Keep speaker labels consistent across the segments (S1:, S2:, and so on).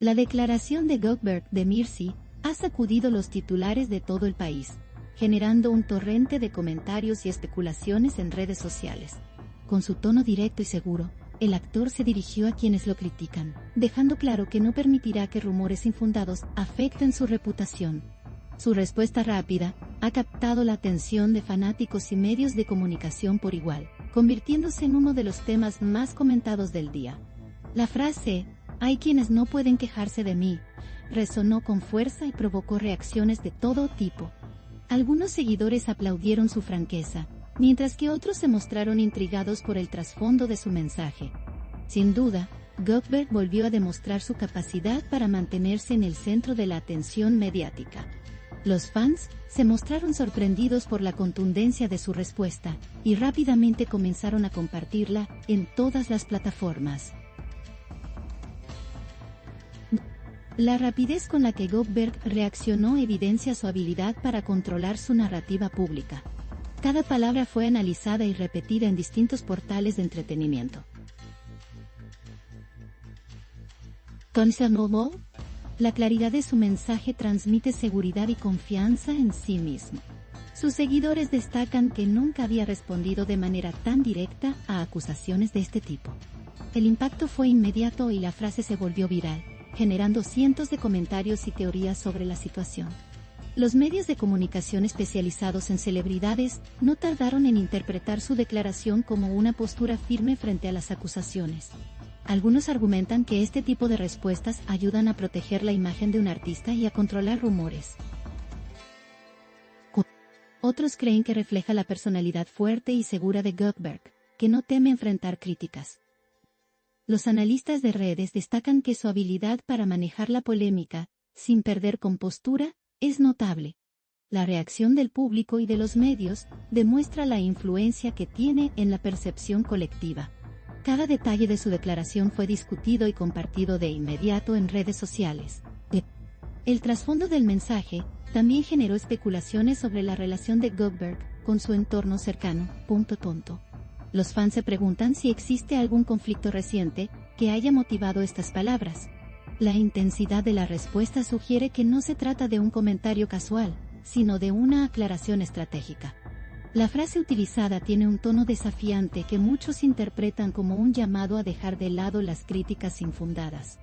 S1: La declaración de Goldberg de Mirsi ha sacudido los titulares de todo el país, generando un torrente de comentarios y especulaciones en redes sociales. Con su tono directo y seguro, el actor se dirigió a quienes lo critican, dejando claro que no permitirá que rumores infundados afecten su reputación. Su respuesta rápida ha captado la atención de fanáticos y medios de comunicación por igual, convirtiéndose en uno de los temas más comentados del día. La frase, "Hay quienes no pueden quejarse de mí", resonó con fuerza y provocó reacciones de todo tipo. Algunos seguidores aplaudieron su franqueza, mientras que otros se mostraron intrigados por el trasfondo de su mensaje. Sin duda, Goldberg volvió a demostrar su capacidad para mantenerse en el centro de la atención mediática. Los fans se mostraron sorprendidos por la contundencia de su respuesta, y rápidamente comenzaron a compartirla en todas las plataformas. La rapidez con la que Goldberg reaccionó evidencia su habilidad para controlar su narrativa pública. Cada palabra fue analizada y repetida en distintos portales de entretenimiento. Concernó, la claridad de su mensaje transmite seguridad y confianza en sí mismo. Sus seguidores destacan que nunca había respondido de manera tan directa a acusaciones de este tipo. El impacto fue inmediato y la frase se volvió viral, generando cientos de comentarios y teorías sobre la situación. Los medios de comunicación especializados en celebridades no tardaron en interpretar su declaración como una postura firme frente a las acusaciones. Algunos argumentan que este tipo de respuestas ayudan a proteger la imagen de un artista y a controlar rumores. Otros creen que refleja la personalidad fuerte y segura de Goldberg, que no teme enfrentar críticas. Los analistas de redes destacan que su habilidad para manejar la polémica, sin perder compostura, es notable. La reacción del público y de los medios demuestra la influencia que tiene en la percepción colectiva. Cada detalle de su declaración fue discutido y compartido de inmediato en redes sociales. El trasfondo del mensaje también generó especulaciones sobre la relación de Goldberg con su entorno cercano. Los fans se preguntan si existe algún conflicto reciente que haya motivado estas palabras. La intensidad de la respuesta sugiere que no se trata de un comentario casual, sino de una aclaración estratégica. La frase utilizada tiene un tono desafiante que muchos interpretan como un llamado a dejar de lado las críticas infundadas.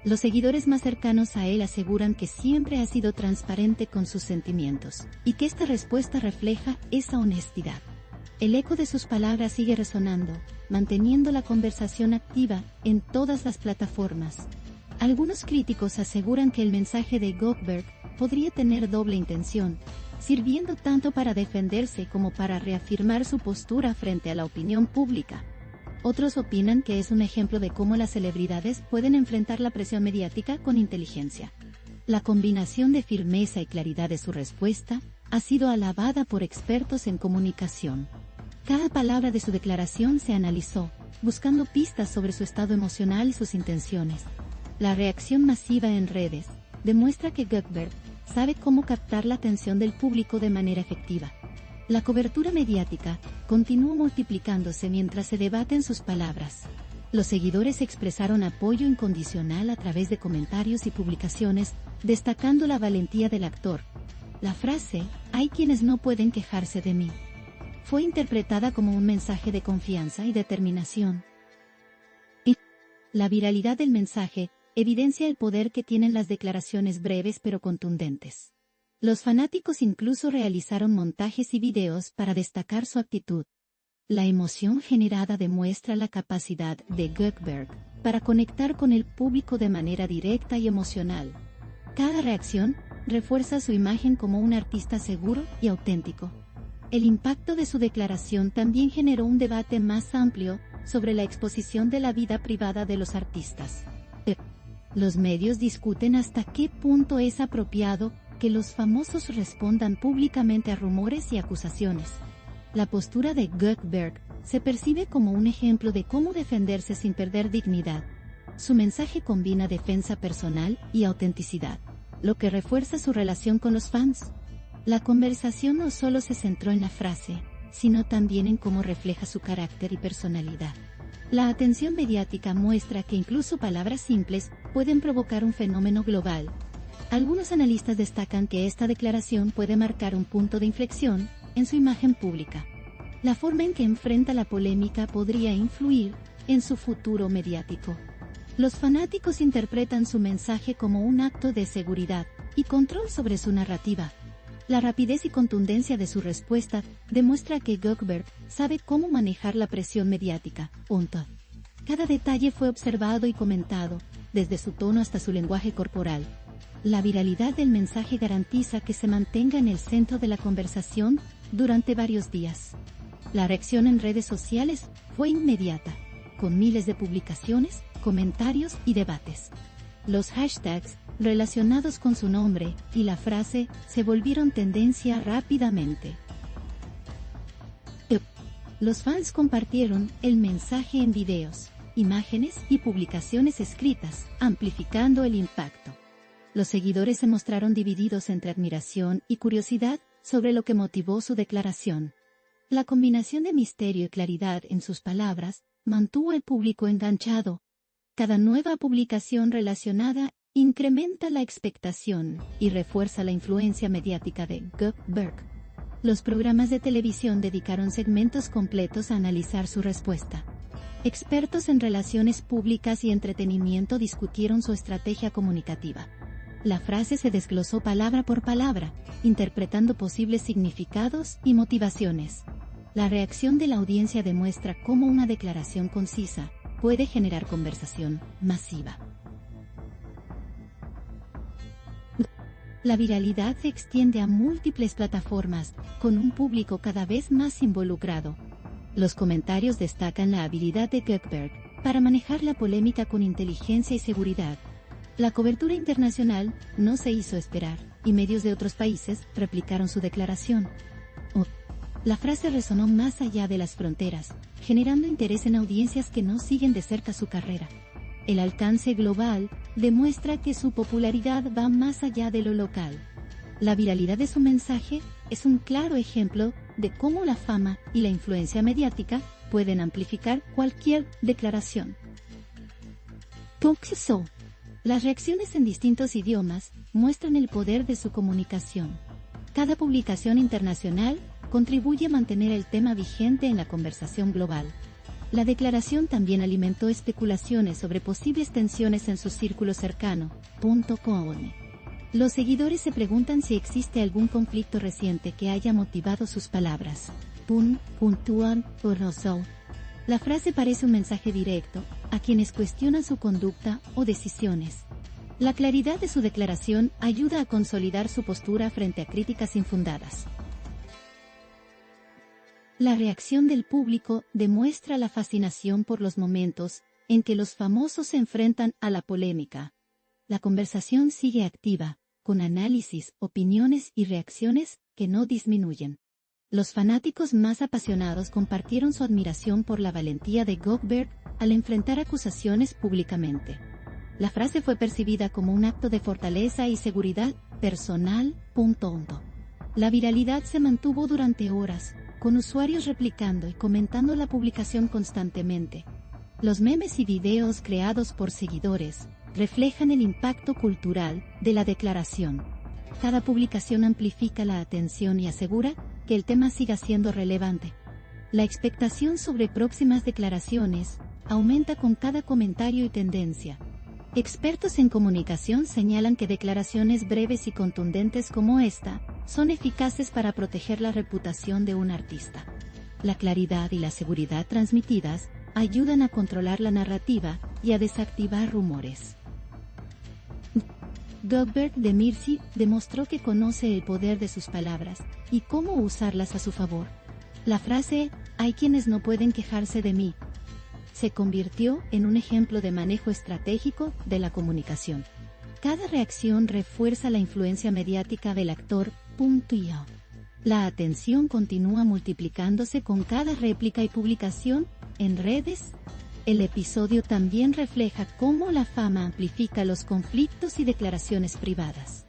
S1: Los seguidores más cercanos a él aseguran que siempre ha sido transparente con sus sentimientos, y que esta respuesta refleja esa honestidad. El eco de sus palabras sigue resonando, manteniendo la conversación activa en todas las plataformas. Algunos críticos aseguran que el mensaje de Goldberg podría tener doble intención, sirviendo tanto para defenderse como para reafirmar su postura frente a la opinión pública. Otros opinan que es un ejemplo de cómo las celebridades pueden enfrentar la presión mediática con inteligencia. La combinación de firmeza y claridad de su respuesta ha sido alabada por expertos en comunicación. Cada palabra de su declaración se analizó, buscando pistas sobre su estado emocional y sus intenciones. La reacción masiva en redes demuestra que Goldberg sabe cómo captar la atención del público de manera efectiva. La cobertura mediática continúa multiplicándose mientras se debaten sus palabras. Los seguidores expresaron apoyo incondicional a través de comentarios y publicaciones, destacando la valentía del actor. La frase, "Hay quienes no pueden quejarse de mí", fue interpretada como un mensaje de confianza y determinación. La viralidad del mensaje evidencia el poder que tienen las declaraciones breves pero contundentes. Los fanáticos incluso realizaron montajes y videos para destacar su actitud. La emoción generada demuestra la capacidad de Goldberg para conectar con el público de manera directa y emocional. Cada reacción refuerza su imagen como un artista seguro y auténtico. El impacto de su declaración también generó un debate más amplio sobre la exposición de la vida privada de los artistas. Los medios discuten hasta qué punto es apropiado que los famosos respondan públicamente a rumores y acusaciones. La postura de Goldberg se percibe como un ejemplo de cómo defenderse sin perder dignidad. Su mensaje combina defensa personal y autenticidad, lo que refuerza su relación con los fans. La conversación no solo se centró en la frase, sino también en cómo refleja su carácter y personalidad. La atención mediática muestra que incluso palabras simples pueden provocar un fenómeno global. Algunos analistas destacan que esta declaración puede marcar un punto de inflexión en su imagen pública. La forma en que enfrenta la polémica podría influir en su futuro mediático. Los fanáticos interpretan su mensaje como un acto de seguridad y control sobre su narrativa. La rapidez y contundencia de su respuesta demuestra que Goldberg sabe cómo manejar la presión mediática. Cada detalle fue observado y comentado, desde su tono hasta su lenguaje corporal. La viralidad del mensaje garantiza que se mantenga en el centro de la conversación durante varios días. La reacción en redes sociales fue inmediata, con miles de publicaciones, comentarios y debates. Los hashtags relacionados con su nombre y la frase se volvieron tendencia rápidamente. Los fans compartieron el mensaje en videos, imágenes y publicaciones escritas, amplificando el impacto. Los seguidores se mostraron divididos entre admiración y curiosidad sobre lo que motivó su declaración. La combinación de misterio y claridad en sus palabras mantuvo al público enganchado. Cada nueva publicación relacionada incrementa la expectación y refuerza la influencia mediática de Goldberg. Los programas de televisión dedicaron segmentos completos a analizar su respuesta. Expertos en relaciones públicas y entretenimiento discutieron su estrategia comunicativa. La frase se desglosó palabra por palabra, interpretando posibles significados y motivaciones. La reacción de la audiencia demuestra cómo una declaración concisa puede generar conversación masiva. La viralidad se extiende a múltiples plataformas, con un público cada vez más involucrado. Los comentarios destacan la habilidad de Goldberg para manejar la polémica con inteligencia y seguridad. La cobertura internacional no se hizo esperar, y medios de otros países replicaron su declaración. La frase resonó más allá de las fronteras, generando interés en audiencias que no siguen de cerca su carrera. El alcance global demuestra que su popularidad va más allá de lo local. La viralidad de su mensaje es un claro ejemplo de cómo la fama y la influencia mediática pueden amplificar cualquier declaración. Las reacciones en distintos idiomas muestran el poder de su comunicación. Cada publicación internacional contribuye a mantener el tema vigente en la conversación global. La declaración también alimentó especulaciones sobre posibles tensiones en su círculo cercano. Los seguidores se preguntan si existe algún conflicto reciente que haya motivado sus palabras. La frase parece un mensaje directo a quienes cuestionan su conducta o decisiones. La claridad de su declaración ayuda a consolidar su postura frente a críticas infundadas. La reacción del público demuestra la fascinación por los momentos en que los famosos se enfrentan a la polémica. La conversación sigue activa, con análisis, opiniones y reacciones que no disminuyen. Los fanáticos más apasionados compartieron su admiración por la valentía de Goldberg al enfrentar acusaciones públicamente. La frase fue percibida como un acto de fortaleza y seguridad personal. La viralidad se mantuvo durante horas, con usuarios replicando y comentando la publicación constantemente. Los memes y videos creados por seguidores reflejan el impacto cultural de la declaración. Cada publicación amplifica la atención y asegura que el tema siga siendo relevante. La expectación sobre próximas declaraciones aumenta con cada comentario y tendencia. Expertos en comunicación señalan que declaraciones breves y contundentes como esta son eficaces para proteger la reputación de un artista. La claridad y la seguridad transmitidas ayudan a controlar la narrativa y a desactivar rumores. Goldberg de Mirci demostró que conoce el poder de sus palabras y cómo usarlas a su favor. La frase "hay quienes no pueden quejarse de mí" se convirtió en un ejemplo de manejo estratégico de la comunicación. Cada reacción refuerza la influencia mediática del actor. La atención continúa multiplicándose con cada réplica y publicación en redes. El episodio también refleja cómo la fama amplifica los conflictos y declaraciones privadas.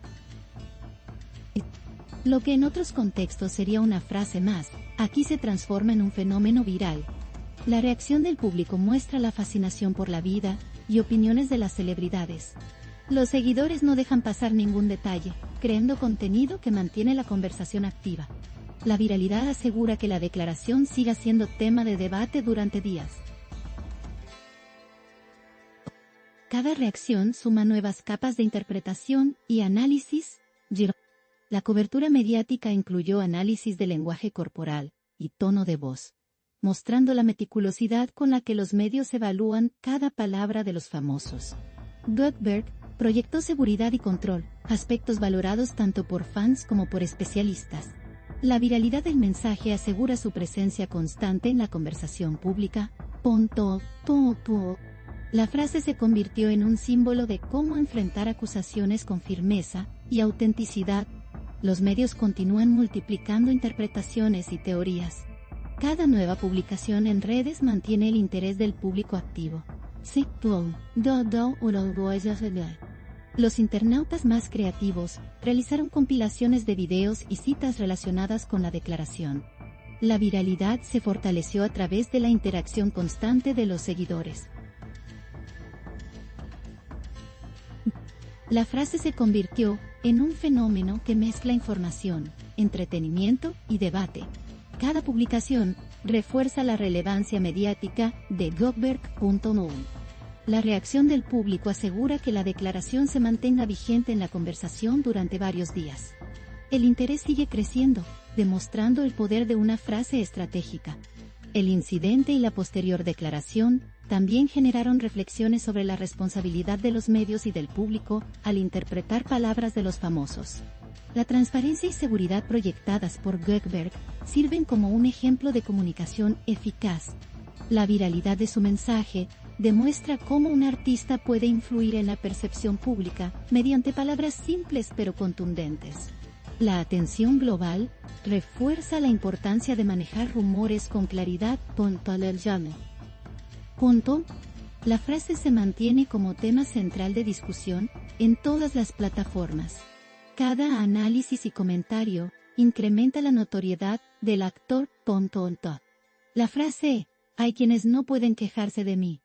S1: Lo que en otros contextos sería una frase más, aquí se transforma en un fenómeno viral. La reacción del público muestra la fascinación por la vida y opiniones de las celebridades. Los seguidores no dejan pasar ningún detalle, creando contenido que mantiene la conversación activa. La viralidad asegura que la declaración siga siendo tema de debate durante días. Cada reacción suma nuevas capas de interpretación y análisis. La cobertura mediática incluyó análisis del lenguaje corporal y tono de voz, mostrando la meticulosidad con la que los medios evalúan cada palabra de los famosos. Goldberg proyectó seguridad y control, aspectos valorados tanto por fans como por especialistas. La viralidad del mensaje asegura su presencia constante en la conversación pública. La frase se convirtió en un símbolo de cómo enfrentar acusaciones con firmeza y autenticidad. Los medios continúan multiplicando interpretaciones y teorías. Cada nueva publicación en redes mantiene el interés del público activo. Los internautas más creativos realizaron compilaciones de videos y citas relacionadas con la declaración. La viralidad se fortaleció a través de la interacción constante de los seguidores. La frase se convirtió en un fenómeno que mezcla información, entretenimiento y debate. Cada publicación refuerza la relevancia mediática de Goldberg. La reacción del público asegura que la declaración se mantenga vigente en la conversación durante varios días. El interés sigue creciendo, demostrando el poder de una frase estratégica. El incidente y la posterior declaración también generaron reflexiones sobre la responsabilidad de los medios y del público al interpretar palabras de los famosos. La transparencia y seguridad proyectadas por Goldberg sirven como un ejemplo de comunicación eficaz. La viralidad de su mensaje demuestra cómo un artista puede influir en la percepción pública mediante palabras simples pero contundentes. La atención global refuerza la importancia de manejar rumores con claridad. La frase se mantiene como tema central de discusión en todas las plataformas. Cada análisis y comentario incrementa la notoriedad del actor. La frase "hay quienes no pueden quejarse de mí"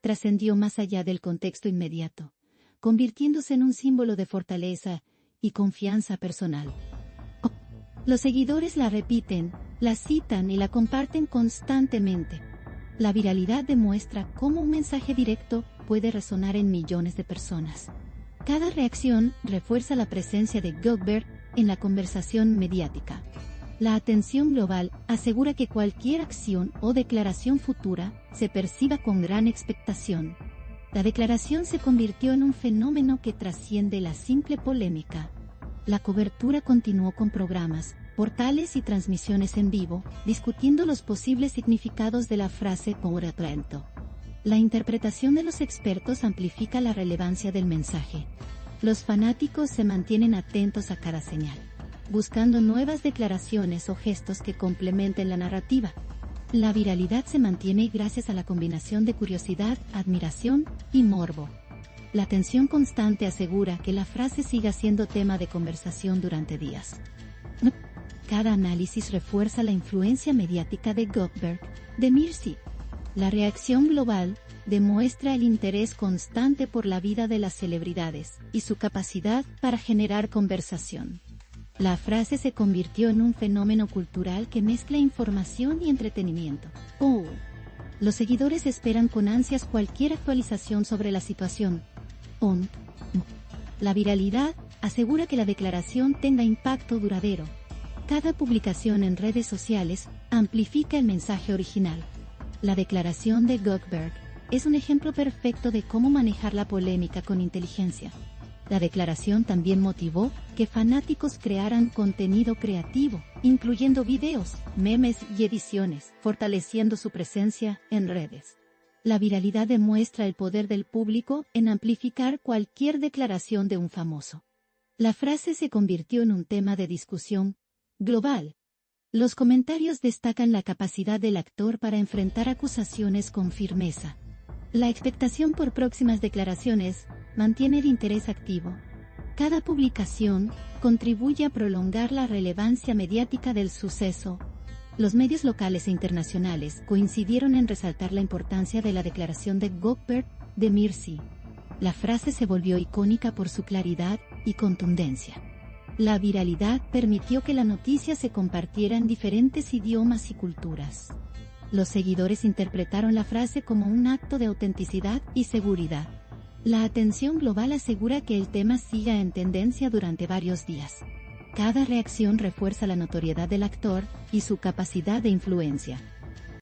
S1: trascendió más allá del contexto inmediato, convirtiéndose en un símbolo de fortaleza y confianza personal. Los seguidores la repiten, la citan y la comparten constantemente. La viralidad demuestra cómo un mensaje directo puede resonar en millones de personas. Cada reacción refuerza la presencia de Goldberg en la conversación mediática. La atención global asegura que cualquier acción o declaración futura se perciba con gran expectación. La declaración se convirtió en un fenómeno que trasciende la simple polémica. La cobertura continuó con programas, portales y transmisiones en vivo, discutiendo los posibles significados de la frase por atento. La interpretación de los expertos amplifica la relevancia del mensaje. Los fanáticos se mantienen atentos a cada señal, buscando nuevas declaraciones o gestos que complementen la narrativa. La viralidad se mantiene gracias a la combinación de curiosidad, admiración y morbo. La atención constante asegura que la frase siga siendo tema de conversación durante días. Cada análisis refuerza la influencia mediática de Goldberg. La reacción global demuestra el interés constante por la vida de las celebridades y su capacidad para generar conversación. La frase se convirtió en un fenómeno cultural que mezcla información y entretenimiento. Los seguidores esperan con ansias cualquier actualización sobre la situación. La viralidad asegura que la declaración tenga impacto duradero. Cada publicación en redes sociales amplifica el mensaje original. La declaración de Goldberg es un ejemplo perfecto de cómo manejar la polémica con inteligencia. La declaración también motivó que fanáticos crearan contenido creativo, incluyendo videos, memes y ediciones, fortaleciendo su presencia en redes. La viralidad demuestra el poder del público en amplificar cualquier declaración de un famoso. La frase se convirtió en un tema de discusión global. Los comentarios destacan la capacidad del actor para enfrentar acusaciones con firmeza. La expectación por próximas declaraciones mantiene el interés activo. Cada publicación contribuye a prolongar la relevancia mediática del suceso. Los medios locales e internacionales coincidieron en resaltar la importancia de la declaración de Goldberg de Mirsi. La frase se volvió icónica por su claridad y contundencia. La viralidad permitió que la noticia se compartiera en diferentes idiomas y culturas. Los seguidores interpretaron la frase como un acto de autenticidad y seguridad. La atención global asegura que el tema siga en tendencia durante varios días. Cada reacción refuerza la notoriedad del actor y su capacidad de influencia.